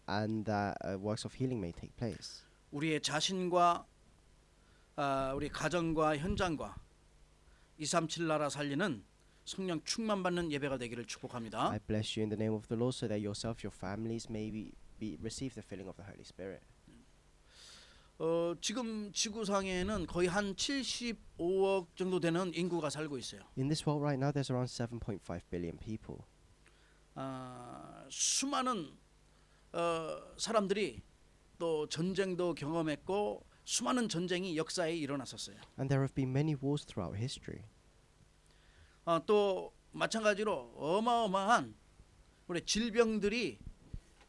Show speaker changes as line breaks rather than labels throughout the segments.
and that works of healing may take place.
우리의 자신과 우리 가정과 현장과 237 나라 살리는 성령 충만 받는 예배가 되기를 축복합니다.
I bless you in the name of the Lord, so that yourself, your families may receive the filling of the Holy Spirit.
지금 지구상에는 거의 한 75억 정도 되는 인구가 살고 있어요.
In this world right now, there's around 7.5 billion people.
수많은 사람들이 또 전쟁도 경험했고 수많은 전쟁이 역사에 일어났었어요.
And there have been many wars throughout history.
또 마찬가지로 어마어마한 우리 질병들이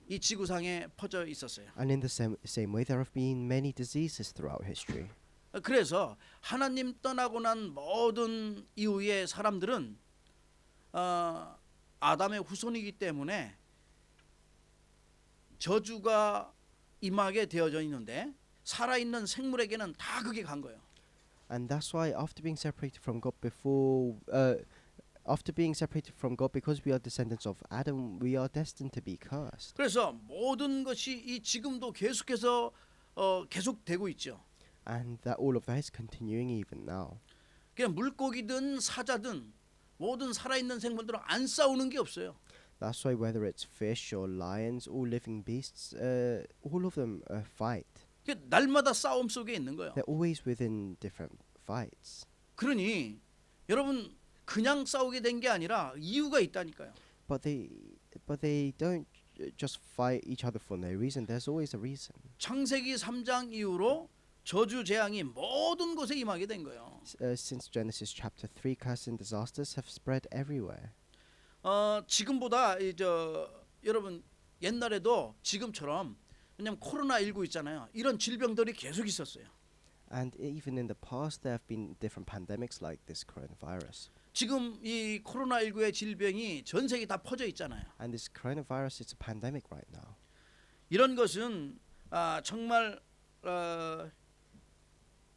이 지구상에 퍼져 있었어요.
And in the same way, there have been many diseases throughout history.
그래서 하나님 떠나고 난 모든 이후의 사람들은 아담의 후손이기 때문에 저주가 임하게 되어져 있는데 살아있는 생물에게는 다 그게 간 거예요.
And that's why after being separated from God because we are descendants of Adam, we are destined to be cursed.
그래서 모든 것이 이 지금도 계속해서 계속되고 있죠.
And that all of that is continuing even now.
그냥 물고기든 사자든 모든 살아있는 생물들은 안 싸우는 게 없어요.
That's why whether it's fish or lions, all living beasts, all of them fight.
날마다 싸움 속에 있는 거예요.
They're always within different fights.
그러니 여러분 그냥 싸우게 된 게 아니라 이유가 있다니까요.
But they don't just fight each other for no reason. There's always a reason.
창세기 3장 이후로 저주 재앙이 모든 곳에 임하게 된 거예요.
Since Genesis chapter 3, curses and disasters have spread everywhere.
지금보다 여러분 옛날에도 지금처럼 왜냐면 코로나19 있잖아요. 이런 질병들이 계속 있었어요.
And even in the past, there have been different pandemics like this coronavirus.
지금 이 코로나19의 질병이 전 세계 다 퍼져 있잖아요.
And this coronavirus is a pandemic right now.
이런 것은 정말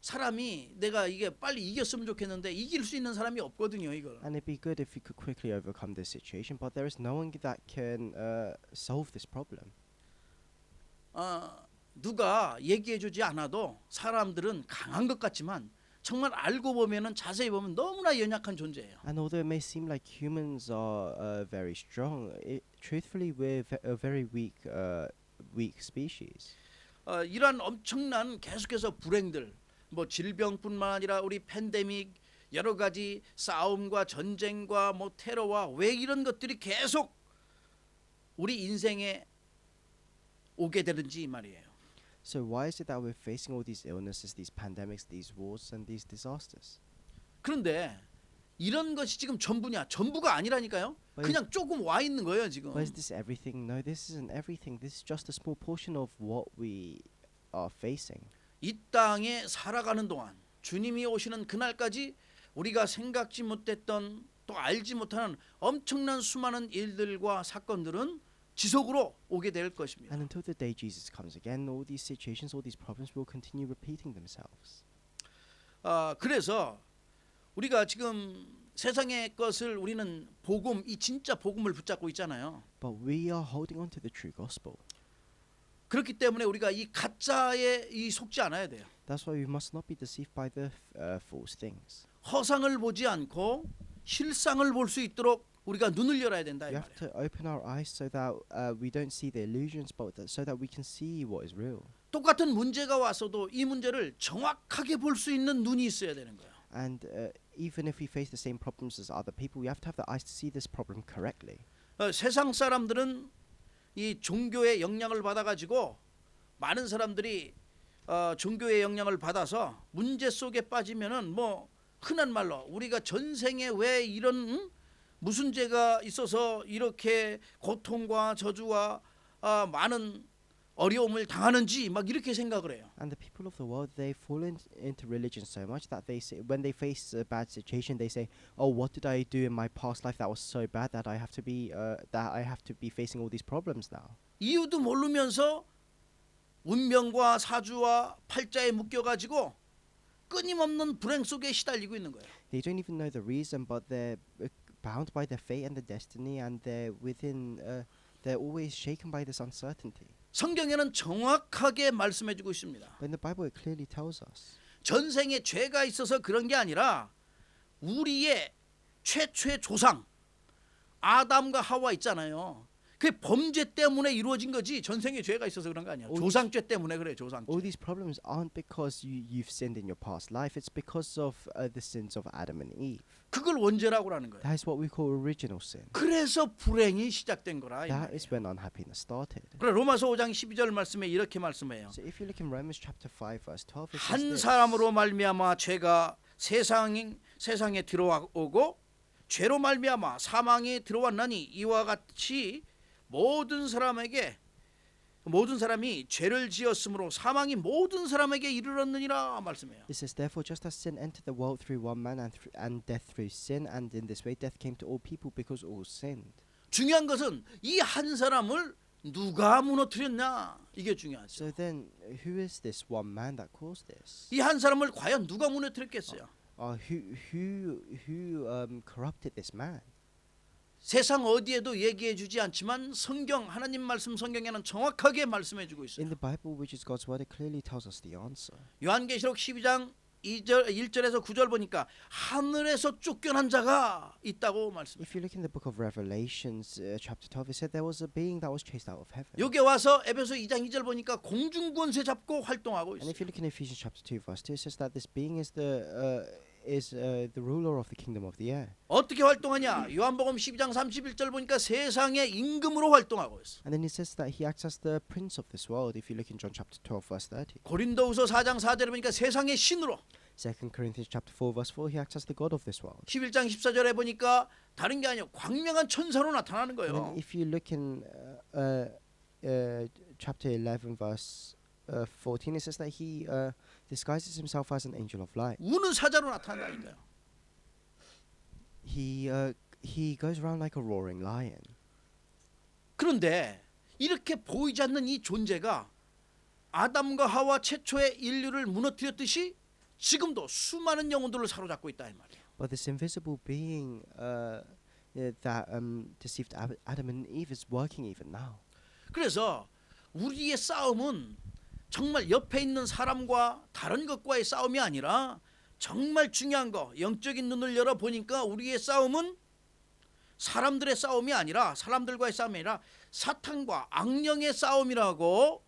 사람이 내가 이게 빨리 이겼으면 좋겠는데 이길 수 있는 사람이 없거든요, 이걸.
And it'd be good if you could quickly overcome this situation, but there is no one that can solve this problem.
누가 얘기해주지 않아도 사람들은 강한 것 같지만 정말 알고 보면은 자세히 보면 너무나 연약한 존재예요.
And although it may seem like humans are very strong, truthfully we're a very weak species.
이러한 엄청난 계속해서 불행들, 뭐 질병뿐만 아니라 우리 팬데믹, 여러 가지 싸움과 전쟁과 뭐 테러와 왜 이런 것들이 계속 우리 인생에 오게 되는지 이 말이에요.
So why is it that we're facing all these illnesses, these pandemics, these wars, and these disasters?
그런데 이런 것이 지금 전부냐? 전부가 아니라니까요. 그냥 조금 와 있는 거예요 지금.
But is this everything? No, this isn't everything. This is just a small portion of what we are facing.
이 땅에 살아가는 동안 주님이 오시는 그날까지 우리가 생각지 못했던 또 알지 못하는 엄청난 수많은 일들과 사건들은 지속으로 오게 될 것입니다.
And until the day Jesus comes again, all these situations, all these problems will continue repeating themselves.
그래서 우리가 지금 세상의 것을 우리는 복음, 이 진짜 복음을 붙잡고 있잖아요.
But we are holding on to the true gospel.
그렇기 때문에 우리가 이 가짜에 속지 않아야 돼요.
That's why we must not be deceived by the false things.
허상을 보지 않고 실상을 볼 수 있도록 우리가 눈을 열어야 된다 이
We have
말이에요.
to open our eyes so that we don't see the illusions, but so that we can see what is real.
똑같은 문제가 와서도 이 문제를 정확하게 볼 수 있는 눈이 있어야 되는 거예요.
And even if we face the same problems as other people, we have to have the eyes to see this problem correctly.
세상 사람들은 이 종교의 영향을 받아가지고 많은 사람들이 종교의 영향을 받아서 문제 속에 빠지면은 뭐 흔한 말로 우리가 전생에 왜 이런 무슨 죄가 있어서 이렇게 고통과 저주와 많은 어려움을 당하는지 막 이렇게 생각을 해요.
And the people of the world, they fall into religion so much that they say, when they face a bad situation, they say, "Oh, what did I do in my past life that was so bad that I have to be facing all these problems now?"
이유도 모르면서 운명과 사주와 팔자에 묶여가지고 끊임없는 불행 속에 시달리고 있는 거예요.
They don't even know the reason, but they're bound by their fate and the destiny, and they're always shaken by this uncertainty.
성경에는 정확하게 말씀해주고 있습니다.
But in the Bible, it clearly tells us
전생에 죄가 있어서 그런 게 아니라 우리의 최초의 조상 아담과 하와 있잖아요. 그 범죄 때문에 이루어진 거지 전생에 죄가 있어서 그런 거 아니야. 조상죄 때문에 그래.
all
조상죄.
these problems aren't because you've sinned in your past life. It's because of the sins of Adam and Eve.
그걸 원죄라고 하는 거예요.
That is what we call original sin.
그래서 불행이 시작된 거라. 이
That
말이에요.
is when unhappiness started.
그래 로마서 5장 12절 말씀에 이렇게 말씀해요.
So if you look in Romans chapter 5 verse 12, it says
한
this.
사람으로 말미암아 죄가 세상에 들어오고 죄로 말미암아 사망이 들어왔나니 이와 같이 모든 사람이 죄를 지었으므로 사망이 모든 사람에게 이르렀느니라 말씀해요.
It says, therefore, just as sin entered the world through one man and death through sin, and in this way death came to all people because all sinned.
중요한 것은 이 한 사람을 누가 무너뜨렸냐 이게 중요하죠.
So then, who is this one man that caused this?
이 한 사람을 과연 누가 무너뜨렸겠어요?
Who corrupted this man?
세상 어디에도 얘기해 주지 않지만 성경 하나님 말씀 성경에는 정확하게 말씀해 주고 있어요.
In the Bible, which is God's word, it clearly tells us the answer.
요한계시록 12장 1절에서 9절 보니까 하늘에서 쫓겨난 자가 있다고 말씀해요.
If you look in the book of Revelations, chapter 12, it said there was a being that was chased out of heaven.
여기 와서 에베소 2장 2절 보니까 공중 권세 잡고 활동하고
And
있어요.
if you look in Ephesians chapter 2, verse 2, it says that this being is the ruler of the kingdom of the air.
어떻게 활동하냐? 요한복음 12장 31절 보니까 세상의 임금으로 활동하고 있어.
And then it says that he acts as the prince of this world. If you look in John chapter 12, verse 30.
고린도후서 4장 4절에 보니까 세상의 신으로.
2 Corinthians chapter 4, verse 4, he acts as the god of this world.
11장 14절에 보니까 다른 게 아니고 광명한 천사로 나타나는
And then
거예요.
if you look in chapter 11, verse 14, it says that he disguises himself as an angel of light.
우는 사자로 나타난다니까요.
He goes around like a roaring lion.
그런데 이렇게 보이지 않는 이 존재가 아담과 하와 최초의 인류를 무너뜨렸듯이 지금도 수많은 영혼들을 사로잡고 있다 이 말이에요.
But this invisible being that deceived Adam and Eve is working even now.
그래서 우리의 싸움은 정말 옆에 있는 사람과 다른 것과의 싸움이 아니라 정말 중요한 거 영적인 눈을 열어 보니까 우리의 싸움은 사람들의 싸움이 아니라 사람들과의 싸움이 아니라 사탄과 악령의 싸움이라고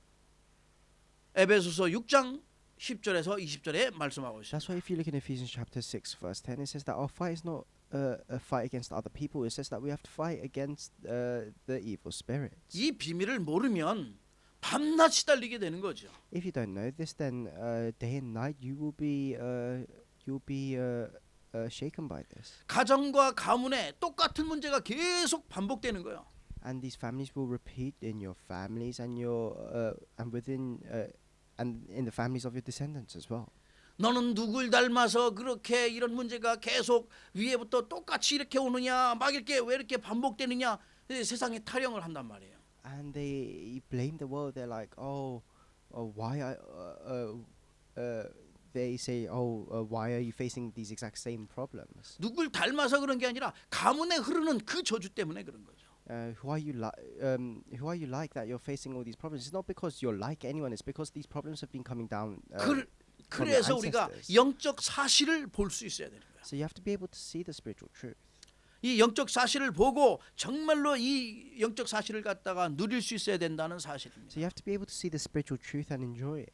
에베소서 6장 10절에서 20절에 말씀하고 있습니다.
That's why if you look in Ephesians chapter 6 verse 10, it says that our fight is not a fight against other people. It says that we have to fight against the evil spirits.
이 비밀을 모르면 밤낮 시달리게 되는 거죠.
If you don't know this, then day and night you will be shaken by this.
가정과 가문에 똑같은 문제가 계속 반복되는 거예요.
And these families will repeat in your families and and in the families of your descendants as well.
너는 누굴 닮아서 그렇게 이런 문제가 계속 위에부터 똑같이 이렇게 오느냐 막 이렇게 왜 이렇게 반복되느냐 세상에 타령을 한단 말이에요.
And they blame the world. They're like, they say, why are you facing these exact same problems?
누굴 닮아서 그런 게 아니라 가문에 흐르는 그 저주 때문에 그런 거죠.
Who are you like that you're facing all these problems? It's not because you're like anyone. It's because these problems have been coming down.
그래서 우리가 영적 사실을 볼 수 있어야 되는 거예요.
So you have to be able to see the spiritual truth.
이 영적 사실을 보고 정말로 이 영적 사실을 갖다가 누릴 수 있어야 된다는 사실입니다.
So you have to be able to see the spiritual truth and enjoy it.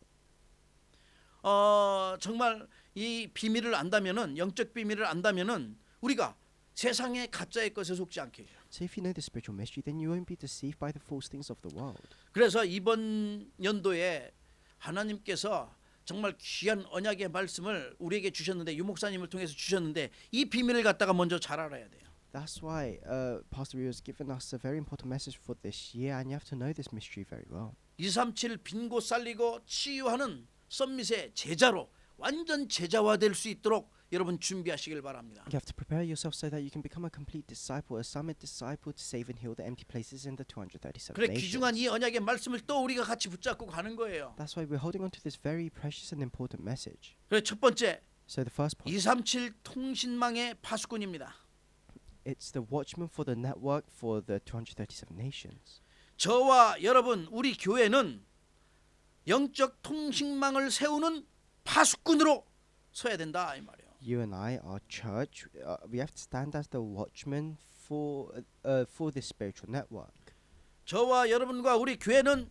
정말 이 비밀을 안다면은 영적 비밀을 안다면은 우리가 세상의 가짜의 것에 속지 않게 해요.
So if you know the spiritual mystery, then you won't be deceived by the false things of the world.
그래서 이번 연도에 하나님께서 정말 귀한 언약의 말씀을 우리에게 주셨는데 유 목사님을 통해서 주셨는데 이 비밀을 갖다가 먼저 잘 알아야 돼요.
That's why Pastor Rio has given us a very important message for this year, and you have to know this mystery very well. 237
빈곳 살리고 치유하는 썸밋의 제자로 완전 제자화될 수 있도록 여러분 준비하시길 바랍니다.
You have to prepare yourself so that you can become a complete disciple, a summit disciple to save and heal the empty places in the 237
그래
nations.
귀중한 이 언약의 말씀을 또 우리가 같이 붙잡고 가는 거예요.
That's why we're holding on to this very precious and important message.
그래 첫 번째
So the first point,
237 통신망의 파수꾼입니다.
it's the watchman for the network for the 237 nations.
저와 여러분 우리 교회는 영적 통신망을 세우는 파수꾼으로 서야 된다 이 말이에요.
You and I, our church, we have to stand as the watchmen for this spiritual network.
저와 여러분과 우리 교회는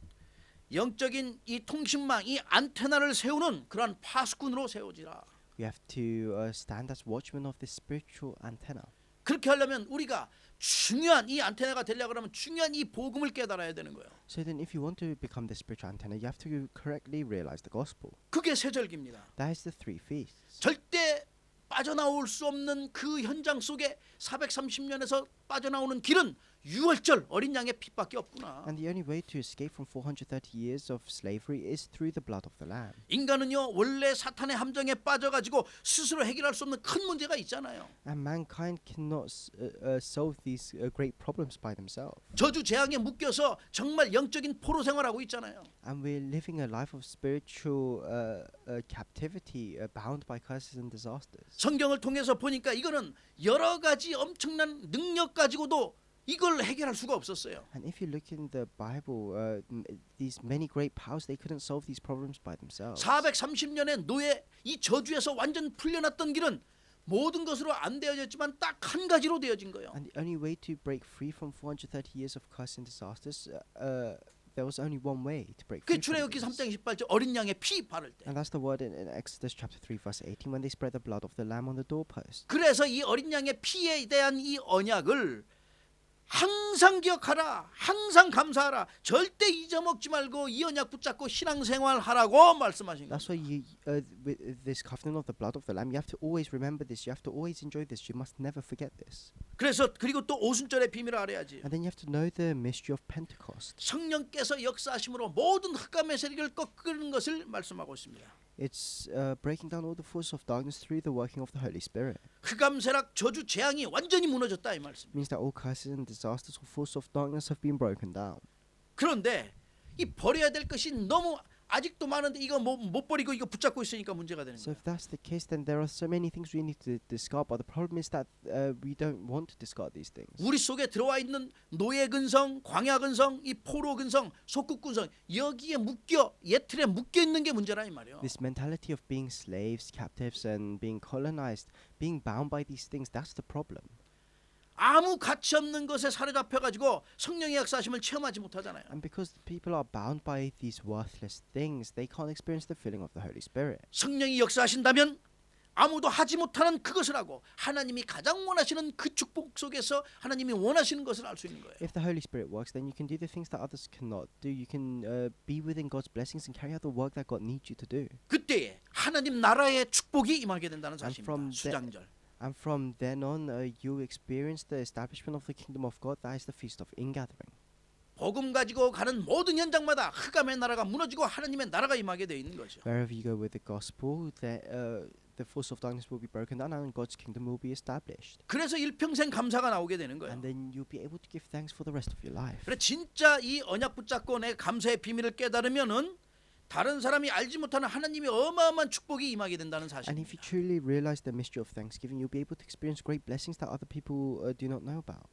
영적인 이 통신망, 이 안테나를 세우는 그러한 파수꾼으로 세워지라.
We have to stand as watchmen of this spiritual antenna.
그렇게 하려면 우리가 중요한 이 안테나가 되려고 하면 중요한 이 복음을 깨달아야 되는 거예요.
So then if you want to become the spiritual antenna, you have to correctly realize the gospel.
그게 세절기입니다.
That is the three feasts.
절대 빠져나올 수 없는 그 현장 속에 430년에서 빠져나오는 길은 6월절 어린 양의 피밖에 없구나.
And the only way to escape from 430 years of slavery is through the blood of the Lamb.
인간은요 원래 사탄의 함정에 빠져가지고 스스로 해결할 수 없는 큰 문제가 있잖아요.
And mankind cannot solve these great problems by themselves.
저주 재앙에 묶여서 정말 영적인 포로 생활하고 있잖아요.
And we're living a life of spiritual captivity, bound by curses and disasters.
성경을 통해서 보니까 이거는 여러 가지 엄청난 능력 가지고도 이걸 해결할 수가 없었어요.
And if you look in the Bible, these many great powers, they couldn't solve these problems by themselves.
430년의 노예 이 저주에서 완전 풀려났던 길은 모든 것으로 안 되어졌지만 딱 한 가지로 되어진 거예요.
And the only way to break free from 430 years of curse and disasters, there was only one way to break
그
free. from
출애굽기
this.
3장 28절 어린 양의 피 바를 때.
And that's the word in Exodus chapter 3 verse 18 when they spread the blood of the lamb on the doorpost.
그래서 이 어린 양의 피에 대한 이 언약을 항상 기억하라, 항상 감사하라, 절대 잊어먹지 말고 이 언약 붙잡고 신앙생활하라고 말씀하신
That's
거예요.
why with this covenant of the blood of the lamb, you have to always remember this. You have to always enjoy this. You must never forget this.
그래서 그리고 또 오순절의 비밀을 알아야지.
And then you have to know the mystery of Pentecost.
성령께서 역사하심으로 모든 흑암의 세력을 꺾는 것을 말씀하고 있습니다.
It's breaking down all the forces of darkness through the working of the Holy Spirit.
흑암 세력 저주 재앙이 완전히 무너졌다 이 말씀.
It means that all curses and disasters or forces of darkness have been broken down.
그런데 이 버려야 될 것이 너무 아직도 많은데 이거 못 버리고 이거 붙잡고 있으니까 문제가 되는
So
거예요.
if that's the case, then there are so many things we need to discard. But the problem is that we don't want to discard these things.
우리 속에 들어와 있는 노예 근성, 광야 근성, 이 포로 근성, 속국 근성 여기에 묶여 옛 틀에 묶여 있는 게 문제라 이 말이에요.
This mentality of being slaves, captives, and being colonized, being bound by these things, that's the problem.
아무 가치 없는 것에 사로잡혀 가지고 성령의 역사하심을 체험하지 못하잖아요.
And because the people are bound by these worthless things, they can't experience the filling of the Holy Spirit.
성령이 역사하신다면 아무도 하지 못하는 그것을 하고 하나님이 가장 원하시는 그 축복 속에서 하나님이 원하시는 것을 알 수 있는 거예요.
If the Holy Spirit works, then you can do the things that others cannot do. You can be within God's blessings and carry out the work that God needs you to do.
그때에 하나님 나라의 축복이 임하게 된다는
And
사실입니다.
from
수장절.
And from then on, you experience the establishment of the kingdom of God. That is the feast of ingathering.
복음 가지고 가는 모든 현장마다 흑암의 나라가 무너지고 하나님의 나라가 임하게 되어 있는 거죠.
Wherever you go with the gospel, the force of darkness will be broken down and God's kingdom will be established.
그래서 일평생 감사가 나오게 되는 거예요.
And then you'll be able to give thanks for the rest of your life.
그래 진짜 이 언약 붙잡고 내 감사의 비밀을 깨달으면은 다른 사람이 알지 못하는 하나님의 어마어마한 축복이 임하게 된다는
And if
사실입니다.
you truly realize the mystery of thanksgiving, you'll be able to experience great blessings that other people do not know about.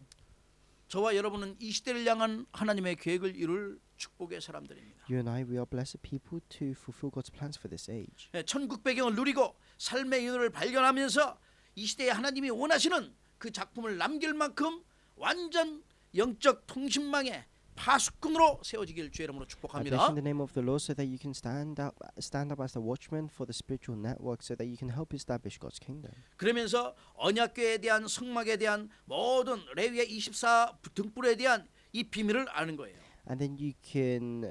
저와 여러분은 이 시대를 향한 하나님의 계획을 이룰 축복의 사람들입니다.
You and I, we are blessed people to fulfill God's plans for this age.
천국 배경을 누리고 삶의 인연을 발견하면서 이 시대에 하나님이 원하시는 그 작품을 남길 만큼 완전 영적 통신망의 파수꾼으로 세워지길 주의 이름으로
I bless
축복합니다.
in the name of the Lord so that you can stand up as the watchman for the spiritual network so that you can help establish God's kingdom.
그러면서 언약궤에 대한 성막에 대한 모든 레위의 24 등불에 대한 이 비밀을 아는 거예요.
And then you can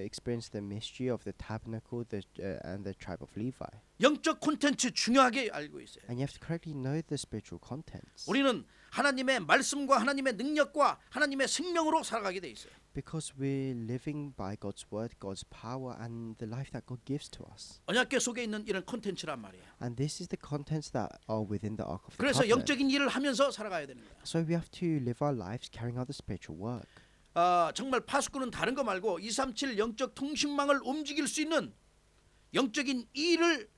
experience the mystery of the tabernacle and the tribe of Levi.
영적 콘텐츠 중요하게 알고 있어요.
And you have to correctly know the spiritual contents.
우리는 하나님의 말씀과 하나님의 능력과 하나님의 생명으로 살아가게 돼 있어요.
Because we're living by God's word, God's power, and the life that God gives to us.
언약궤 속에 있는 이런 콘텐츠란 말이에요.
And this is the contents that are within the Ark of the
그래서
Covenant.
영적인 일을 하면서 살아가야 되는 거예요.
So we have to live our lives carrying out the spiritual work.
정말 파수꾼은 다른 거 말고 237 영적 통신망을 움직일 수 있는 영적인 일을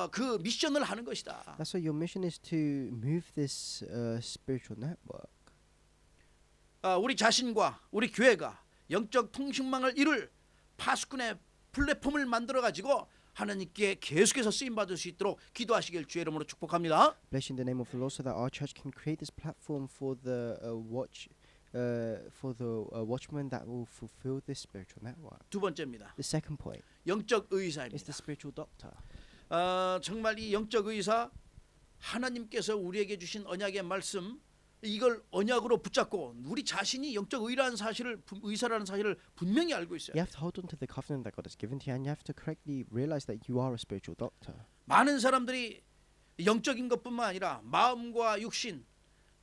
그 미션을 하는 것이다.
That's why your mission is to move this spiritual network.
우리 자신과 우리 교회가 영적 통신망을 이룰 파수꾼의 플랫폼을 만들어 가지고 하나님께 계속해서 쓰임 받을 수 있도록 기도하시길 주의 이름으로 축복합니다.
Bless you in the name of the Lord, so that our church can create this platform for the watchmen that will fulfill this spiritual network.
두 번째입니다.
The second point
영적
is
의사입니다.
the spiritual doctor.
정말 이 영적 의사 하나님께서 우리에게 주신 언약의 말씀 이걸 언약으로 붙잡고 우리 자신이 영적 의라는 사실을 의사라는 사실을 분명히 알고 있어요.
You have to hold on to the covenant that God has given to you, and you have to correctly realize that you are a spiritual doctor.
많은 사람들이 영적인 것뿐만 아니라 마음과 육신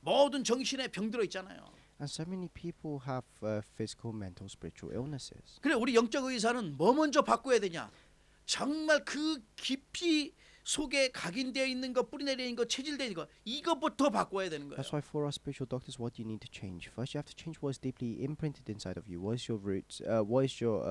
모든 정신에 병들어 있잖아요.
And so many people have physical, mental, spiritual illnesses.
그래 우리 영적 의사는 뭐 먼저 바꿔야 되냐? 정말 그 깊이 속에 각인되어 있는 것, 뿌리내려 있는 것, 체질되어 있는 것 이것부터 바꿔야 되는 거예요.
That's why for our spiritual doctors, what do you need to change? First, you have to change what is deeply imprinted inside of you. What is your roots? What is your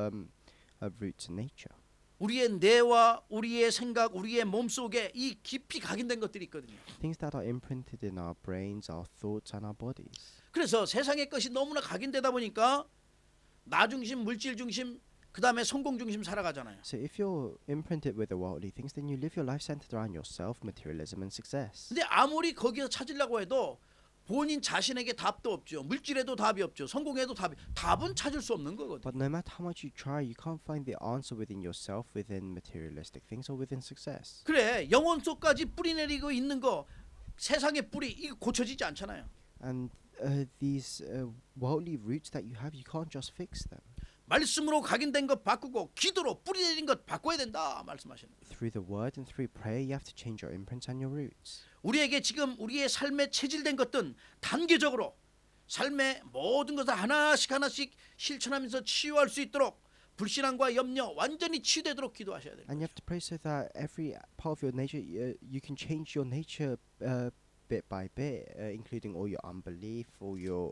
roots in nature?
우리의 뇌와 우리의 생각, 우리의 몸 속에 이 깊이 각인된 것들이 있거든요.
Things that are imprinted in our brains, our thoughts, and our bodies.
그래서 세상의 것이 너무나 각인되다 보니까 나 중심, 물질 중심, 그 다음에 성공 중심 살아가잖아요.
So if you're imprinted with the worldly things, then you live your life centered around yourself, materialism, and success.
근데 아무리 거기서 찾으려고 해도 본인 자신에게 답도 없죠. 물질에도 답이 없죠. 성공에도 답은 찾을 수 없는 거거든요.
But no matter how much you try, you can't find the answer within yourself, within materialistic things, or within success.
그래 영혼 속까지 뿌리내리고 있는 거 세상의 뿌리 이거 고쳐지지 않잖아요.
And these worldly roots that you have, you can't just fix them.
말씀으로 각인된 것 바꾸고 기도로 뿌리내린 것 바꿔야 된다 말씀하시는 거예요.
Through the word and through prayer, you have to change your imprints and your roots.
우리에게 지금 우리의 삶에 체질된 것들은 단계적으로 삶의 모든 것을 하나씩 실천하면서 치유할 수 있도록 불신앙과 염려 완전히 치유되도록 기도하셔야 돼요.
And you have to pray so that every part of your nature, you can change your nature bit by bit, including all your unbelief, all your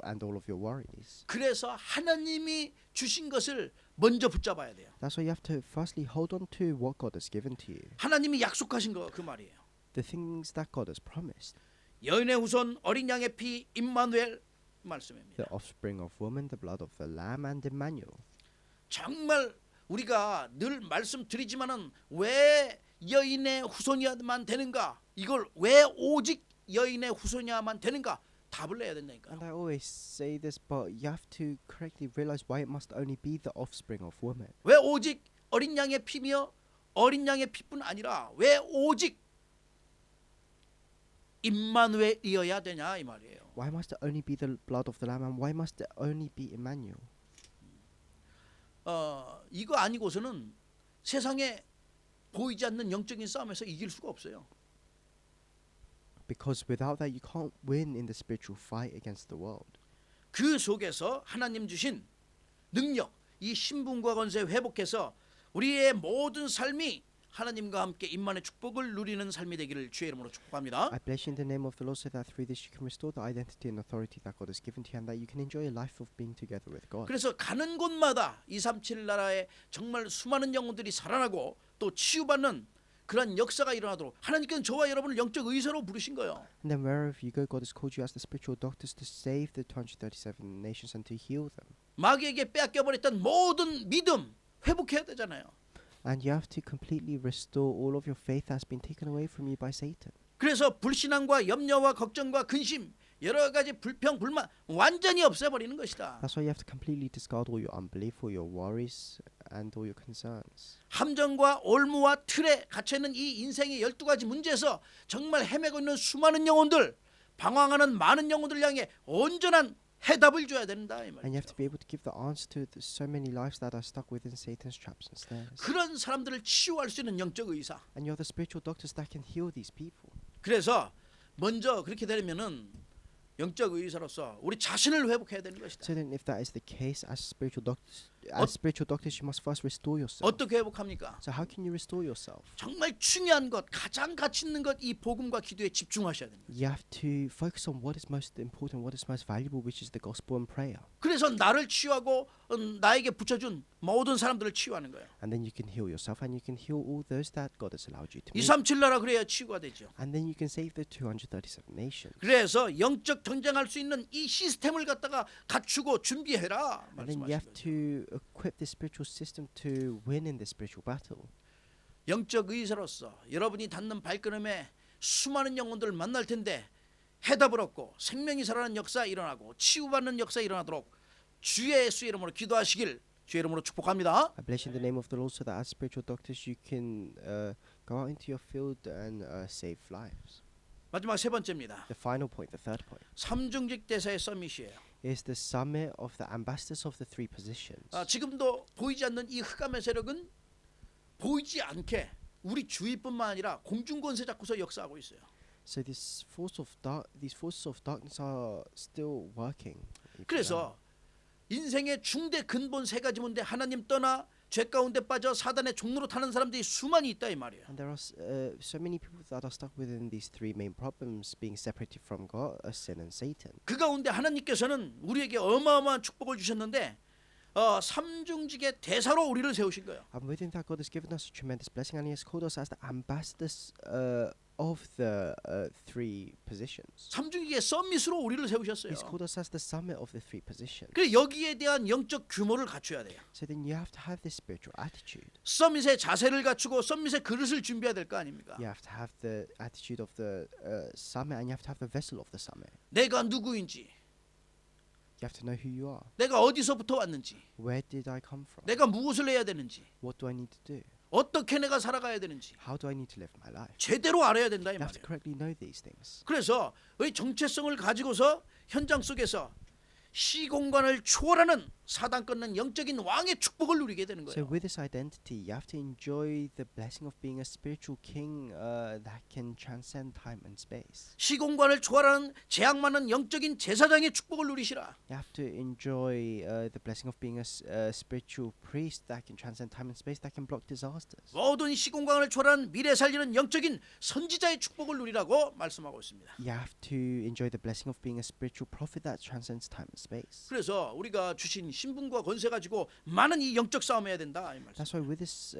and all of your worries.
그래서 하나님이 주신 것을 먼저 붙잡아야 돼요.
That's why you have to firstly hold on to what God has given to you,
하나님이 약속하신 거 그 말이에요.
the things that God has promised.
여인의 후손 어린 양의 피 임마누엘 말씀입니다.
The offspring of woman, the blood of the lamb, and Emmanuel.
정말 우리가 늘 말씀드리지만은 왜 여인의 후손이야만 되는가? 이걸 왜 오직 여인의 후손이야만 되는가? 답을 내야 된다니까.
And I always say this, but you have to correctly realize why it must only be the offspring of woman.
왜 오직 어린 양의 피며 어린 양의 피뿐 아니라 왜 오직 임마누엘이어야 되냐 이 말이에요.
Why must it only be the blood of the lamb, and why must it only be Emmanuel?
이거 아니고서는 세상에 보이지 않는 영적인 싸움에서 이길 수가 없어요.
Because without that, you can't win in the spiritual fight against the world.
그 속에서 하나님 주신 능력, 이 신분과 권세 회복해서 우리의 모든 삶이 하나님과 함께 임만의 축복을 누리는 삶이 되기를 주의 이름으로 축복합니다.
I bless you in the name of the Lord, so that through this you can restore the identity and authority that God has given to you, and that you can enjoy a life of being together with God.
그래서 가는 곳마다 237 나라에 정말 수많은 영혼들이 살아나고 또 치유받는 그런 역사가 일어나도록 하나님께는 저와 여러분을 영적 의사로 부르신 거예요.
And then wherever you go, God has called you as the spiritual doctors to save the 237 nations and to heal them.
마귀에게 빼앗겨버렸던 모든 믿음 회복해야 되잖아요.
And you have to completely restore all of your faith that has been taken away from you by Satan.
그래서 불신앙과 염려와 걱정과 근심 여러 가지 불평 불만 완전히 없애버리는 것이다.
That's why you have to completely discard all your unbelief, all your worries, and all your concerns.
함정과 올무와 틀에 갇혀있는 이 인생의 12가지 문제에서 정말 헤매고 있는 수많은 영혼들 방황하는 많은 영혼들 향해 온전한 해답을 줘야 된다 이
And you have
말이죠.
to be able to give the answer to so many lives that are stuck within Satan's traps and snares.
그런 사람들을 치유할 수 있는 영적 의사.
And you're the spiritual doctors that can heal these people.
그래서 먼저 그렇게 되려면은 영적 의사로서 우리 자신을 회복해야 되는 것이다.
So then if that is the case, as spiritual doctors, you must first restore yourself.
어떻게 회복합니까?
So how can you restore yourself?
정말 중요한 것, 가장 가치 있는 것 이 복음과 기도에 집중하셔야 됩니다.
You have to focus on what is most important, what is most valuable, which is the gospel and prayer.
그래서 나를 치유하고 나에게 붙여준 모든 사람들을 치유하는 거예요.
And then you can heal yourself, and you can heal all those that God has allowed you to meet.
237 나라 그래야 치유가 되죠.
And then you can save the 237 nations.
그래서 영적 전쟁할 수 있는 이 시스템을 갖다가 갖추고 준비해라
And then you have
말씀하신 거죠.
to equip the spiritual system to win in the spiritual battle.
영적 의사로서 여러분이 닿는 발걸음에 수많은 영혼들을 만날 텐데 해답을 얻고 생명이 살아나는 역사 일어나고 치유받는 역사 일어나도록 주의 예수의 이름으로 기도하시길 주의 이름으로 축복합니다.
I bless you in the name of the Lord, so that as spiritual doctors you can go out into your field and save lives.
마지막 세 번째입니다.
The final point, the third point,
삼중직 대사의 서밋이에요.
is the summit of the ambassadors of the three positions.
지금도 보이지 않는 이 흑암의 세력은 보이지 않게 우리 주위뿐만 아니라 공중권세 잡고서 역사하고 있어요.
So these forces of darkness are still working.
그래서 인생의 중대 근본 세 가지 문제 하나님 떠나 죄 가운데 빠져 사단의 종로로 타는 사람들이 수많이 있다 이 말이에요.
And there are so many people that are stuck within these three main problems: being separated from God, sin, and Satan.
그 가운데 하나님께서는 우리에게 어마어마한 축복을 주셨는데 삼중직의 대사로 우리를 세우신 거예요.
And within that, God has given us a tremendous blessing, and He has called us as the ambassadors of the three positions.
삼중직의 서밋으로 우리를 세우셨어요.
He's called us as the summit of the three positions.
그래 여기에 대한 영적 규모를 갖춰야 돼요.
So then you have to have this spiritual attitude.
서밋의 자세를 갖추고 서밋의 그릇을 준비해야 될 거 아닙니까?
You have to have the attitude of the summit, and you have to have the vessel of the summit.
내가 누구인지,
You have to know who you are.
내가 어디서부터 왔는지,
Where did I come from?
내가 무엇을 해야 되는지,
What do I need to do?
어떻게 내가 살아가야 되는지
How do I need to live my life?
제대로 알아야 된다 이
You have to
말이에요.
correctly know these things.
그래서 의 정체성을 가지고서 현장 속에서 시공간을 초월하는 사단 끊는 영적인 왕의 축복을 누리게 되는
So
거예요.
with this identity, you have to enjoy the blessing of being a spiritual king that can transcend time and space.
시공간을 초월하는 재앙 많은 영적인 제사장의 축복을 누리시라.
You have to enjoy the blessing of being a spiritual priest that can transcend time and space, that can block disasters.
모든 시공간을 초월한 미래 살리는 영적인 선지자의 축복을 누리라고 말씀하고 있습니다.
You have to enjoy the blessing of being a spiritual prophet that transcends time and space.
그래서 우리가 주신 신분과 권세 가지고 많은 이 영적 싸움해야 된다 이 말씀.
That's why with this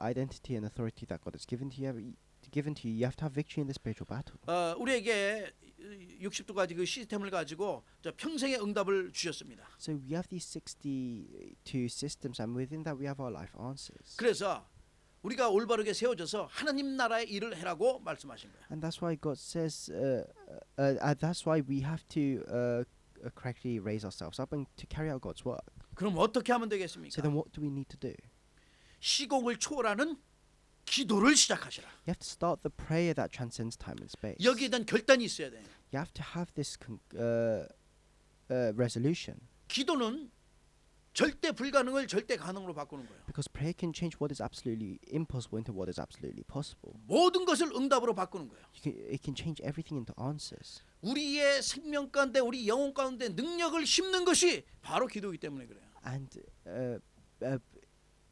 identity and authority that God has given to you, you have to have victory in the spiritual battle.
우리에게 60도까지 그 시스템을 가지고 평생의 응답을 주셨습니다.
So we have these 62 systems, and within that we have our life answers.
그래서 우리가 올바르게 세워져서 하나님 나라의 일을 해라고 말씀하신 거예요.
And that's why God says, that's why we have to correctly raise ourselves up and to carry out God's work.
그럼 어떻게 하면
So
되겠습니까?
then what do we need to do?
시공을 초월하는 기도를 시작하시라.
You have to start the prayer that transcends time and space.
여기에 대한 결단이 있어야 돼요.
You have to have this resolution.
기도는 절대 불가능을 절대 가능으로 바꾸는 거예요.
Because prayer can change what is absolutely impossible into what is absolutely possible.
모든 것을 응답으로 바꾸는 거예요.
It can change everything into answers.
우리의 생명 가운데 우리 영혼 가운데 능력을 심는 것이 바로 기도이기 때문에 그래요.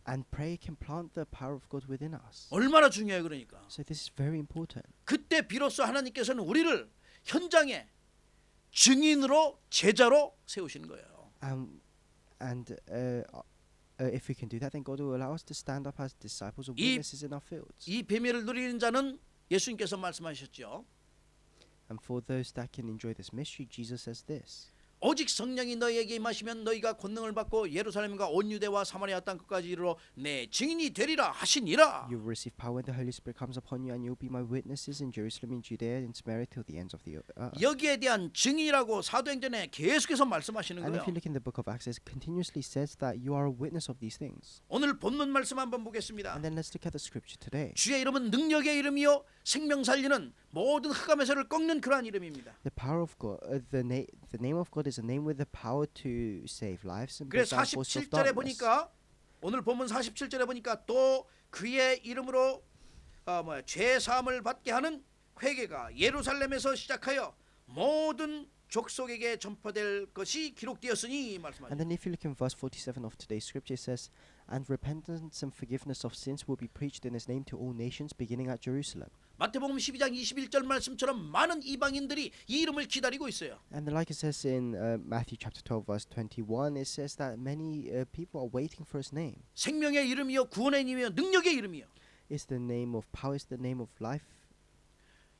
And prayer can plant the power of God within us.
얼마나 중요해요 그러니까.
So this is very important.
그때 비로소 하나님께서는 우리를 현장에 증인으로 제자로 세우시는 거예요.
And if we can do that, then God will allow us to stand up as disciples or witnesses in our fields.
이 비밀을 누리는 자는 예수님께서 말씀하셨죠.
And for those that can enjoy this mystery, Jesus says this.
오직 성령이 너희에게 임하시면 너희가 권능을 받고 예루살렘과 온 유대와 사마리아 땅 끝까지 이르러 내 증인이 되리라 하시니라.
You will receive power when the Holy Spirit comes upon you, and you will be my witnesses in Jerusalem, in Judea, in Samaria, till the ends of the earth.
여기에 대한 증인이라고 사도행전에 계속해서 말씀하시는
And if
거예요.
you look in the book of Acts, it continuously says that you are a witness of these things.
오늘 본문 말씀 한번 보겠습니다.
And then let's look at the scripture today.
주의 이름은 능력의 이름이요 생명 살리는 모든 흑암의 세를 꺾는 그러한 이름입니다.
The power of God, the name of God is a name with the power to save lives and break
그래서
down forces of
47절에
darkness.
보니까 오늘 본문 47절에 보니까 또 그의 이름으로 죄 사함을 받게 하는 회개가 예루살렘에서 시작하여 모든 족속에게 전파될 것이 기록되었으니
And
말씀하셨습니다.
then if you look in verse 47 of today's scripture, it says, "And repentance and forgiveness of sins will be preached in His name to all nations, beginning at Jerusalem."
마태복음 12장 21절 말씀처럼 많은 이방인들이 이 이름을 기다리고 있어요.
And like it says in Matthew chapter 12 verse 21, it says that many people are waiting for his name.
생명의 이름이요 구원의 이름이요 능력의 이름이요.
It's the name of power, it's the name of life.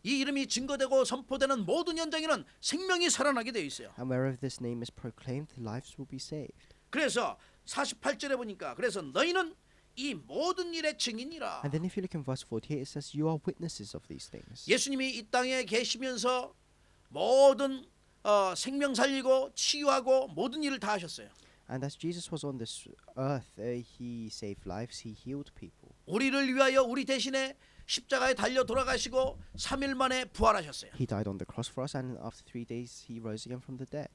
이 이름이 증거되고 선포되는 모든 현장에는 생명이 살아나게 되어 있어요.
And wherever this name is proclaimed, lives will be saved.
그래서 48절에 보니까 그래서 너희는 이 모든 일의 증인이라.
And then if you look in verse 48, it says you are witnesses of these things.
예수님이 이 땅에 계시면서 모든 생명 살리고 치유하고 모든 일을 다 하셨어요.
And as Jesus was on this earth, he saved lives, he healed people.
우리를 위하여 우리 대신에 십자가에 달려 돌아가시고 3일 만에 부활하셨어요.
He died on the cross for us, and after 3 days he rose again from the dead.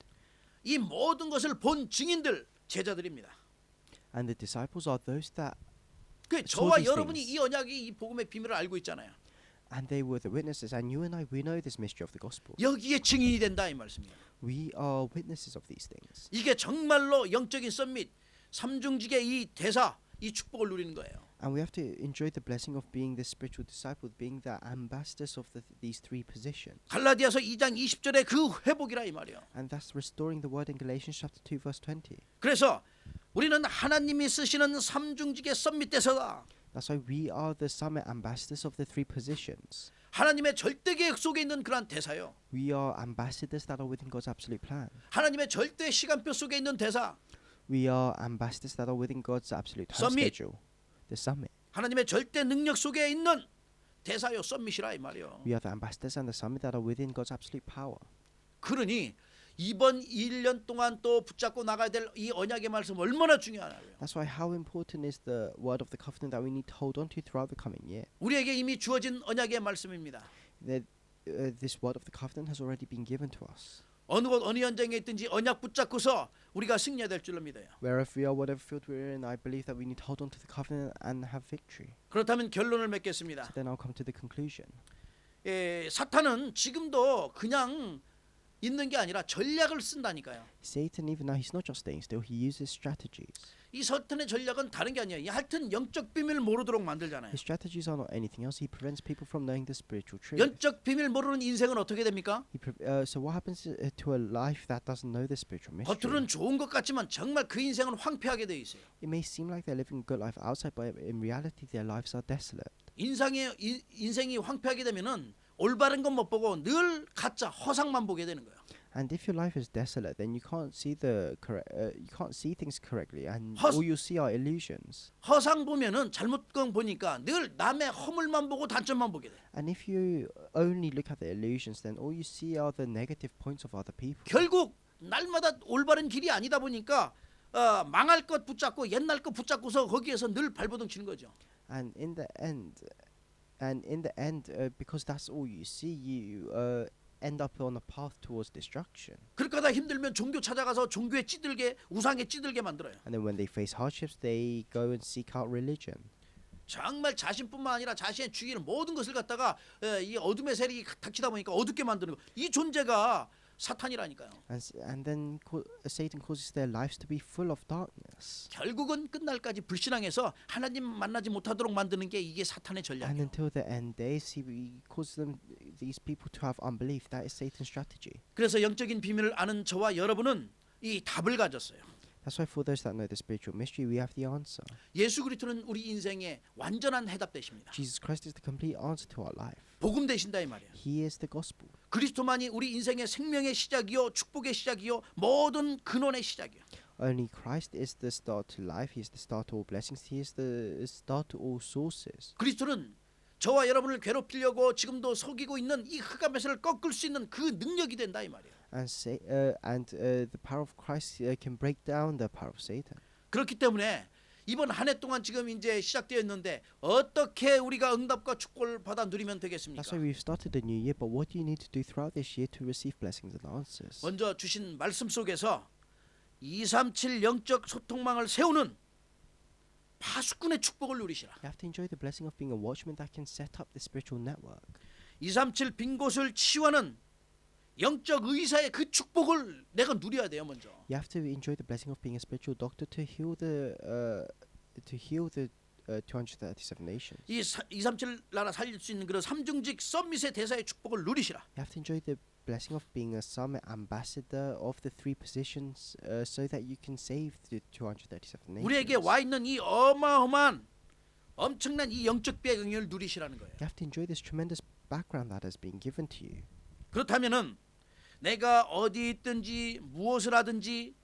이 모든 것을 본 증인들 제자들입니다.
And the disciples are those that,
그
saw
저와
these
여러분이
things.
이 언약이 이 복음의 비밀을 알고 있잖아요.
and they were the witnesses. And you and I, we know this mystery of the gospel.
여기에 증인이 된다 이 말씀이에요.
We are witnesses of these things.
이게 정말로 영적인 썸밋 삼중직의 이 대사 이 축복을 누리는 거예요.
And we have to enjoy the blessing of being the spiritual disciple, being the ambassadors of these three positions.
갈라디아서 2장 20절의 그 회복이라 이 말이에요.
And that's restoring the word in Galatians chapter 2 verse 20.
그래서 우리는 하나님이 쓰시는 삼중직의 썸밋 대사다.
That's why we are the summit ambassadors of the three positions.
하나님의 절대 계획 속에 있는 그러한 대사요.
We are ambassadors that are within God's absolute plan.
하나님의 절대 시간표 속에 있는 대사.
We are ambassadors that are within God's absolute time
Summit.
schedule. The summit.
하나님의 절대 능력 속에 있는 대사요 썸밋이라 이 말이요.
We are the ambassadors and the summit that are within God's absolute power.
그러니 이번 1년 동안 또 붙잡고 나가야 될 이 언약의 말씀 얼마나 중요하냐고요.
That's why how important is the word of the covenant that we need to hold on to throughout the coming year.
우리에게 이미 주어진 언약의 말씀입니다.
This word of the covenant has already been given to us.
어느 곳 어느 현장에 있든지 언약 붙잡고서 우리가 승리해야 될 줄로 믿어요.
Wherever we are, whatever field we're in, I believe that we need to hold on to the covenant and have victory.
그렇다면 결론을 맺겠습니다.
Then I'll come to the conclusion.
사탄은 지금도 그냥 있는 게 아니라 전략을 쓴다니까요.
Satan, even now, he's not just staying still. He uses strategies.
이 사탄의 전략은 다른 게 아니에요. 하여튼 영적 비밀 모르도록 만들잖아요.
His strategies are not anything else. He prevents people from knowing the spiritual truth.
영적 비밀 모르는 인생은 어떻게 됩니까?
So what happens to a life that doesn't know the spiritual mystery?
겉으로는 좋은 것 같지만 정말 그 인생은 황폐하게 돼 있어요.
It may seem like they're living a good life outside, but in reality, their lives are desolate.
인생이 황폐하게 되면은 올바른 건 못 보고 늘 가짜 허상만 보게 되는 거예요.
And if your life is desolate, then you can't see you can't see things correctly, and all you see are illusions.
허상 보면은 잘못 건 보니까 늘 남의 허물만 보고 단점만 보게 돼.
And if you only look at the illusions, then all you see are the negative points of other people.
결국 날마다 올바른 길이 아니다 보니까 망할 것 붙잡고 옛날 것 붙잡고서 거기에서 늘 발버둥 치는 거죠.
And in the end, because that's all you see, you end up on a path towards destruction.
그러다 힘들면 종교 찾아가서 종교에 찌들게 우상에 찌들게 만들어요.
And then when they face hardships, they go and seek out religion.
정말 자신뿐만 아니라 자신의 주위의 모든 것을 갖다가 이 어둠의 세력이 닥치다 보니까 어둡게 만드는 거. 이 존재가 사탄이라니까요.
And then Satan causes their lives to be full of darkness.
결국은 끝날까지 불신앙해서 하나님 만나지 못하도록 만드는 게 이게 사탄의
And
전략이에요.
until the end days, he causes these people to have unbelief. That is Satan's strategy.
그래서 영적인 비밀을 아는 저와 여러분은 이 답을 가졌어요.
That's why for those that know the spiritual mystery, we have the answer.
예수 그리스도는 우리 인생의 완전한 해답 되십니다.
Jesus Christ is the complete answer to our life.
복음 되신다 이 말이에요.
He is the gospel.
그리스도만이 우리 인생의 생명의 시작이요 축복의 시작이요 모든 근원의 시작이요.
Only Christ is the start to life. He is the start to all blessings. He is the start to all sources.
그리스도는 저와 여러분을 괴롭히려고 지금도 속이고 있는 이 흑암에서를 꺾을 수 있는 그 능력이 된다 이 말이에요.
And the power of Christ can break down the power of Satan.
그렇기 때문에 이번 한 해 동안 지금 이제 시작되었는데 어떻게 우리가 응답과 축복을 받아 누리면 되겠습니까?
That's why we've started a new year. But what do you need to do throughout this year to receive blessings and answers?
먼저 주신 말씀 속에서 237 영적 소통망을 세우는 파수꾼의 축복을 누리시라.
You have to enjoy the blessing of being a watchman that can set up the spiritual network.
237 빈 곳을 치유하는 영적 의사의 그 축복을 내가 누려야 돼요 먼저.
You have to enjoy the blessing of being a spiritual doctor to heal the 237 nations.
이 237 나라 살릴 수 있는 그런 삼중직 썸밋의 대사의 축복을 누리시라.
You have to enjoy the blessing of being a summit ambassador of the three positions, so that you can save the 237 nations.
우리에게 와 있는 이 어마어마한 엄청난 이 영적 배경을 누리시라는 거예요.
You have to enjoy this tremendous background that has been given to you.
그렇다면은 내가 어디 있든지 무엇을 하든지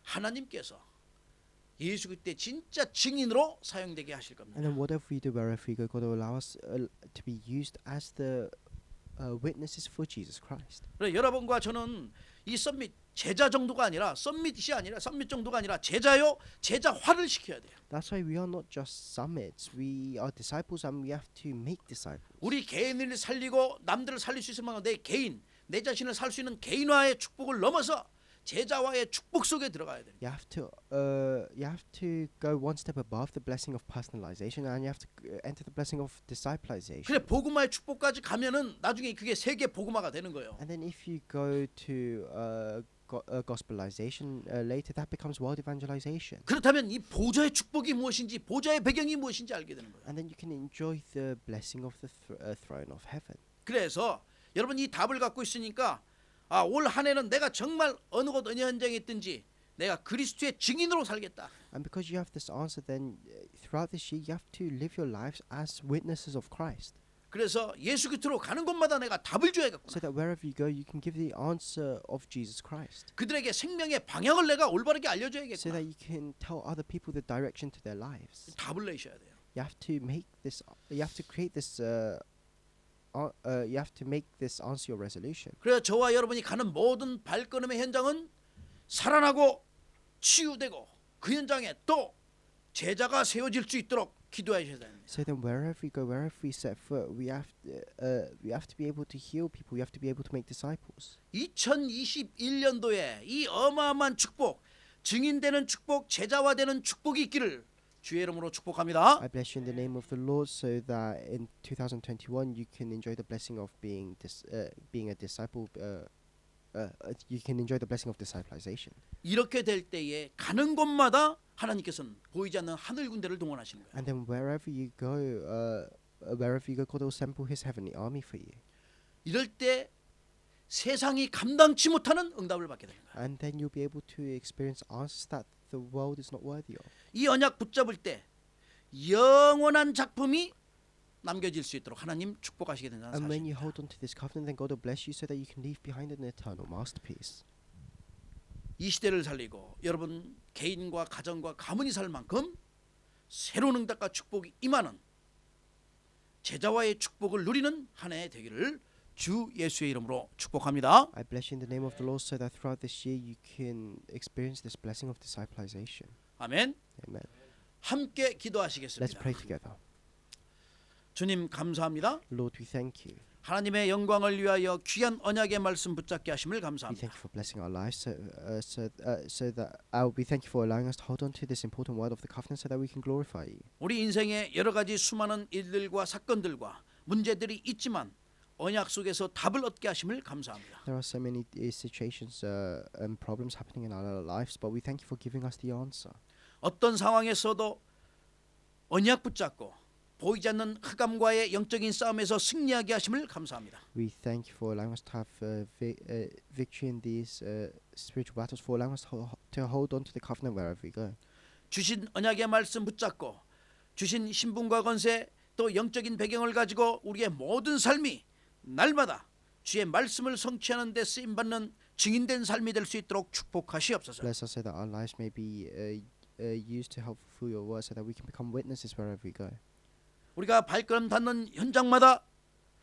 하나님께서 예수 그때 진짜 증인으로 사용되게 하실 겁니다.
And then whatever we do, wherever we go, God will allow us to be used as the witnesses for Jesus Christ.
그래서 여러분과 저는 이 썸밋 제자 정도가 아니라 썸밋 정도가 아니라 제자요 제자화를 시켜야 돼요.
That's why we are not just summits. We are disciples, and we have to make disciples.
우리 개인을 살리고 남들을 살릴 수 있을 만한 내 자신을 살 수 있는 개인화의 축복을 넘어서 제자화의 축복 속에 들어가야 돼요.
You have to go one step above the blessing of personalization, and you have to enter the blessing of disciplization.
그래 복음화의 축복까지 가면은 나중에 그게 세계 복음화가 되는 거예요.
And then if you go to gospelization later, that becomes world evangelization.
그렇다면 이 보좌의 축복이 무엇인지 보좌의 배경이 무엇인지 알게 되는 거예요.
And then you can enjoy the blessing of the throne of heaven.
그래서 여러분 이 답을 갖고 있으니까 올 한 해는 내가 정말 어느 곳 어느 현장에 있든지 내가 그리스도의 증인으로 살겠다.
And because you have this answer, then throughout this year you have to live your lives as witnesses of Christ.
그래서 예수 곁으로 가는 곳마다 내가 답을 줘야겠구나.
So that wherever you go, you can give the answer of Jesus Christ.
그들에게 생명의 방향을 내가 올바르게
So
알려줘야겠구나.
that you can tell other people the direction to their lives.
답을 내셔야 돼요.
You have to make this. You have to create this. You have to make this answer your resolution.
그래서 저와 여러분이 가는 모든 발걸음의 현장은 살아나고 치유되고 그 현장에 또 제자가 세워질 수 있도록 기도하셔야 됩니다.
So then, wherever we go, wherever we set foot, we have to be able to heal people. We have to be able to make disciples.
2021년도에 이 어마어마한 축복, 증인되는 축복, 제자화되는 축복이 있기를 주의 이름으로 축복합니다.
I bless you in the name of the Lord, so that in 2021 you can enjoy the blessing of being a disciple. You can enjoy the blessing of disciplization.
이렇게 될 때에 가는 곳마다 하나님께서는 보이지 않는 하늘 군대를 동원하시는 거예요.
And then wherever you go, God will assemble His heavenly army for you.
이럴 때 세상이 감당치 못하는 응답을 받게 되는 거예요.
And then you'll be able to experience answers that the world is not worthy of.
이 언약 붙잡을 때 영원한 작품이 남겨질 수 있도록 하나님 축복하시게 된다는
And when you
사실입니다.
hold on to this covenant, then God will bless you so that you can leave behind an eternal masterpiece.
이 시대를 살리고 여러분 개인과 가정과 가문이 살 만큼 새로운 응답과 축복이 임하는 제자와의 축복을 누리는 한 해 되기를 주 예수의 이름으로 축복합니다.
I bless you in the name of the Lord, so that throughout this year you can experience this blessing of disciplization.
아멘.
Amen.
함께
Let's
기도하시겠습니다.
pray together.
주님 감사합니다.
Lord, we thank you.
하나님의 영광을 위하여 귀한 언약의 말씀 붙잡게 하심을
We
감사합니다.
thank you for blessing our lives, so that we thank you for allowing us to hold on to this important word of the covenant, so that we can glorify you.
우리 인생에 여러 가지 수많은 일들과 사건들과 문제들이 있지만 언약 속에서 답을 얻게 하심을 감사합니다.
There are so many situations and problems happening in our lives, but we thank you for giving us the answer.
어떤 상황에서도 언약 붙잡고 보이지 않는 흑암과의 영적인 싸움에서 승리하게 하심을 감사합니다.
We thank you for allowing us to have victory in these spiritual battles, for allowing us to hold on to the covenant wherever we go.
주신 언약의 말씀 붙잡고 주신 신분과 권세 또 영적인 배경을 가지고 우리의 모든 삶이 날마다 주의 말씀을 성취하는 데 쓰임받는 증인된 삶이 될 수 있도록 축복하시옵소서.
Bless us so that our lives may be used to help fulfill your word, so that we can become witnesses wherever we go.
우리가 발걸음 닿는 현장마다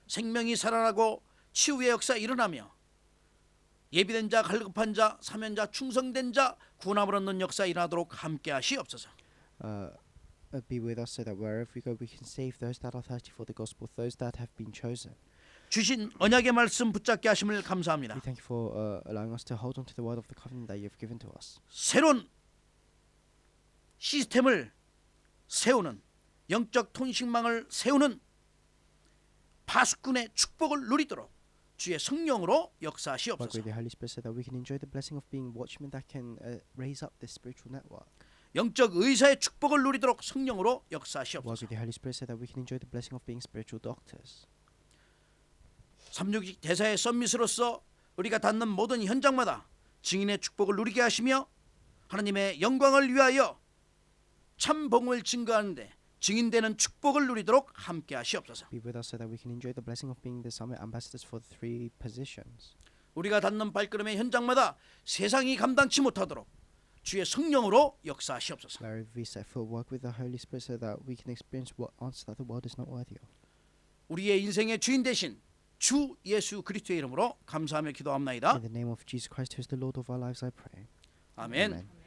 생명이 살아나고 치유의 역사 일어나며 예비된 자, 갈급한 자, 사면자, 충성된 자, 구원함을 얻는 역사 일어나도록 함께 하시옵소서.
Be with us so that wherever we go, we can save those that are thirsty for the gospel, those that have been chosen.
주신 언약의 말씀 붙잡게 하심을
We
감사합니다.
thank you for allowing us to hold on to the word of the covenant that you have given to us.
새로운 시스템을 세우는 영적 통신망을 세우는 파수꾼의 축복을 누리도록 주의 성령으로
Work
역사하시옵소서.
with the Holy Spirit so that we can enjoy the blessing of being watchmen that can raise up this spiritual network.
영적 의사의 축복을 누리도록 성령으로
Walk
역사하시옵소서.
with the Holy Spirit so that we can enjoy the blessing of being spiritual doctors.
366 대사의 썸밋으로서 우리가 닿는 모든 현장마다 증인의 축복을 누리게 하시며 하나님의 영광을 위하여 참 복음을 증거하는데 증인되는 축복을 누리도록 함께 하시옵소서.
Be with us so that we can enjoy the blessing of being the summit ambassadors for the 3 positions.
우리가 닿는 발걸음의 현장마다 세상이 감당치 못하도록 주의 성령으로 역사하시옵소서.
Where we set foot, work with the Holy Spirit so that we can experience what answer that the world is not worthy of.
우리의 인생의 주인 되신 주 예수 그리스도의 이름으로 감사하며 기도합나이다.
In the name of Jesus Christ, who is the Lord of our lives, I pray.
아멘.
Amen.